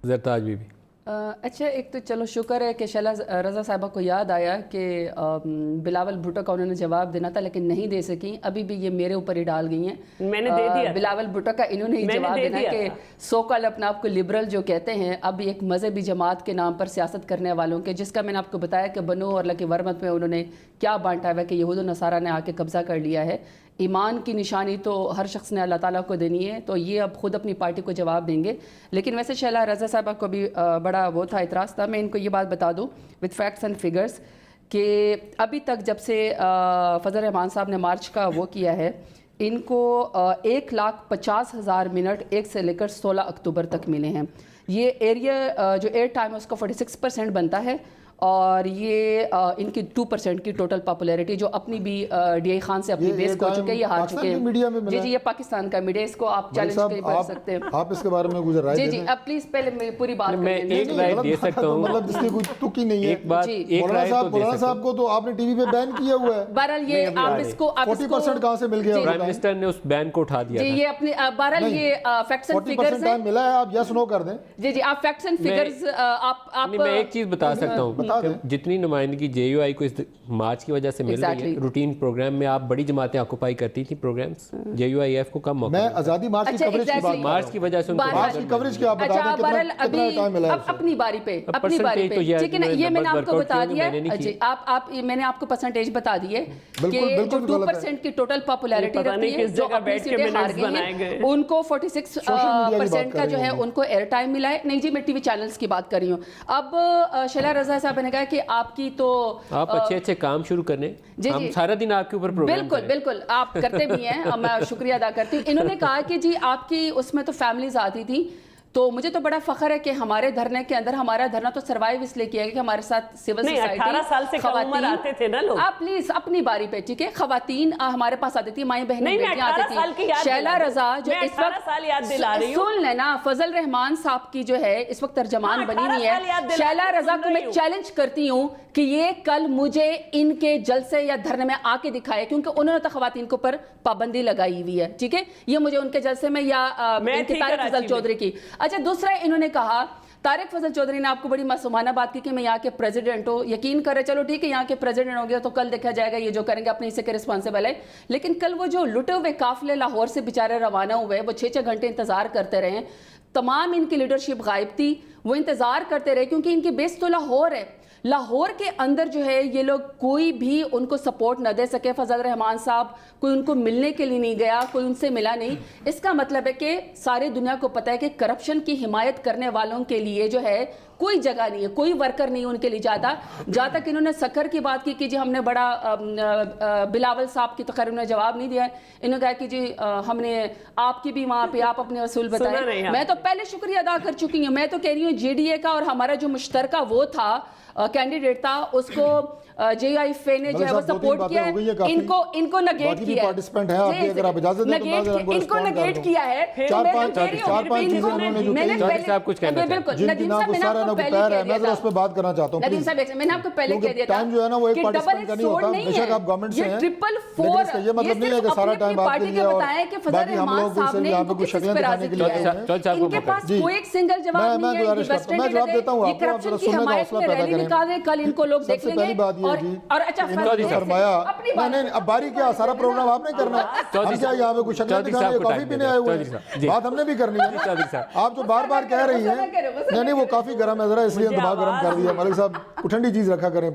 رزتاج بھی اچھا، ایک تو چلو شکر ہے کہ شیلہ رضا صاحبہ کو یاد آیا کہ بلاول بھٹو کا انہوں نے جواب دینا تھا لیکن نہیں دے سکی. ابھی بھی یہ میرے اوپر ہی ڈال گئی ہیں. میں نے دے دیا. بلاول بھٹو کا انہوں نے ہی جواب دینا کہ سو کال اپنے آپ کو لبرل جو کہتے ہیں اب ایک مذہبی جماعت کے نام پر سیاست کرنے والوں کے، جس کا میں نے آپ کو بتایا کہ بنو اور لکی ورمت میں انہوں نے کیا بانٹا ہوا ہے کہ یہود و نصارہ نے آ کے قبضہ کر لیا ہے. ایمان کی نشانی تو ہر شخص نے اللہ تعالیٰ کو دینی ہے، تو یہ اب خود اپنی پارٹی کو جواب دیں گے. لیکن ویسے شیلہ رضا صاحبہ کو بھی بڑا وہ تھا، اعتراض تھا. میں ان کو یہ بات بتا دوں وتھ فیکٹس اینڈ فگرز کہ ابھی تک جب سے فضل الرحمان صاحب نے مارچ کا وہ کیا ہے، ان کو 1,50,000 منٹ 1 سے لے کر 16 اکتوبر تک ملے ہیں. یہ ایریا جو ایئر ٹائم ہے اس کا 46% بنتا ہے، اور یہ ان کی 2% کی ٹوٹل پاپولیرٹی جو اپنی بھی ڈی آئی خان سے اپنی بیس کھو چکے ہیں، یہ ہار چکے ہیں. جی یہ پاکستان کا میڈیا، اس کو آپ چیلنج کے لیے پڑھ سکتے ہیں. آپ اس کے بارے میں گزر رائے دیں. جی اب پلیز پہلے میں پوری بات میں ایک رائے دے سکتا ہوں، مطلب جس کی کوئی تک ہی نہیں ہے. ایک بات مولانا صاحب کو تو آپ نے ٹی وی پہ بین کیا ہوا ہے. بہرحال یہ آپ اس کو 40% کہاں سے مل گیا؟ پرائم منسٹر نے اس بین کو اٹھا دیا. جی یہ اپنی بہرحال یہ فیکٹس اینڈ فگرز ہیں. ملا ہے، آپ یس نو کر دیں. جی جی آپ فیکٹس اینڈ فگرز آپ میں ایک چیز بتا سکتا ہوں، جتنی نمائندگی جے یو آئی کو اس مارچ کی وجہ سے مل رہی ہے روٹین پروگرام میں، آپ بڑی جماعتیں آکوپائی کرتی تھیں programmes, J U I F کو کم موقع. میں آزادی مارچ کی کوریج کی بات، مارچ کی وجہ سے ان کو مارچ کی کوریج کی آپ بتا دیں کتنا ٹائم ملا ہے. اپنی باری پہ ٹھیک ہے نا، یہ میں نے آپ کو بتا دیا. جی میں نے آپ کو پرسنٹیج بتا دی ہے کہ جو 2% کی ٹوٹل پاپولیرٹی رکھتی ہے، جو اپنی سیٹیں ہار گئی ہیں، ان کو 46% کا جو ہے ان کو ایئر ٹائم ملا ہے. نہیں جی میں ٹی وی چینلز کی بات کر رہی ہوں. اب شیلہ رضا صاحب نے کہا کہ آپ کی تو آپ اچھے اچھے کام شروع کرنے، ہم سارا دن آپ کے اوپر پروگرام بالکل بالکل آپ کرتے بھی ہیں، میں شکریہ ادا کرتی ہوں. انہوں نے کہا کہ جی آپ کی اس میں تو فیملیز آتی تھی، تو مجھے تو بڑا فخر ہے کہ ہمارے دھرنے کے اندر، ہمارا دھرنا تو سروائیو اس لیے کیا گیا کہ ہمارے ساتھ سول سوسائٹی 18 سال سے کم عمر آتے تھے نا لوگ. آپ پلیز اپنی باری پہ ٹھیک ہے، خواتین ہمارے پاس آتی تھی، مائیں بہنیں بیٹیاں آتی تھی. شیلہ رضا جو اس وقت سن لینا، فضل الرحمان صاحب کی جو ہے اس وقت ترجمان بنی ہوئی ہے. شیلہ رضا کو میں چیلنج کرتی ہوں کہ یہ کل مجھے ان کے جلسے یا دھرنے میں آ کے دکھائے، کیونکہ انہوں نے تو خواتین کے اوپر پابندی لگائی ہوئی ہے. ٹھیک ہے، یہ مجھے ان کے جلسے میں یا طارق فضل چودھری کی. اچھا دوسرا انہوں نے کہا، طارق فضل چودھری نے آپ کو بڑی معصومانہ بات کی کہ میں یہاں کے پریزیڈنٹ ہوں. یقین کرے چلو ٹھیک ہے یہاں کے پریزیڈنٹ ہو گیا تو کل دیکھا جائے گا یہ جو کریں گے اپنے حصے کے رسپانسیبل ہے. لیکن کل وہ جو لٹے ہوئے قافلے لاہور سے بیچارے روانہ ہوئے، وہ 6 گھنٹے انتظار کرتے رہے. تمام ان کی لیڈرشپ غائب تھی، وہ انتظار کرتے رہے کیونکہ ان کی بیس تو لاہور ہے. لاہور کے اندر جو ہے یہ لوگ کوئی بھی ان کو سپورٹ نہ دے سکے. فضل الرحمان صاحب کوئی ان کو ملنے کے لیے نہیں گیا، کوئی ان سے ملا نہیں. اس کا مطلب ہے کہ سارے دنیا کو پتہ ہے کہ کرپشن کی حمایت کرنے والوں کے لیے جو ہے کوئی جگہ نہیں ہے، کوئی ورکر نہیں ان کے لیے جاتا. جہاں تک انہوں نے سکر کی بات کی کہ جی ہم نے بڑا بلاول صاحب کی، تو خیر انہوں نے جواب نہیں دیا ہے. انہوں نے کہا کہ جی ہم نے آپ کی بھی وہاں پہ آپ اپنے اصول بتائیں. میں تو پہلے شکریہ ادا کر چکی ہوں. میں تو کہہ رہی ہوں جے ڈی اے کا اور ہمارا جو مشترکہ وہ تھا کینڈیڈیٹ تھا، اس کو جے آئی فے نے جو ہے وہ سپورٹ کیا ہے. ان کو نگیٹ کیا ہے، ان کو نگیٹ کیا ہے. بالکل ندیم صاحب میں نے آپ کو پہلے کہہ دیا تھا، ندیم صاحب میں نے آپ کو پہلے کہہ دیا تھا کہ ڈبل سوڈ نہیں ہے، یہ 444. یہ صرف اپنی پارٹی کے بتائیں کہ فضل الرحمان صاحب نے ان کو کس چیز پہ راضی کیا ہے. ان کے پاس کوئی ایک سنگل جواب نہیں ہے. یہ کرپشن کی حمایت میں ریلی نکالے، کل ان کو لوگ دیکھ لیں گے. اور اچھا فرمایا اب باری کیا سارا پروگرام آپ نے کرنا ہے. ہم کیا یہاں پہ کچھ شکل دکھانے کافی پینے آئے ہوئے ہیں، بات ہم نے بھی کرنی ہے. آپ جو بار بار کہہ رہی ہیں نہیں وہ کافی گرم ہے ذرا، اس لیے دماغ گرم کر دیا. ملک صاحب ٹھنڈی چیز رکھا کریں.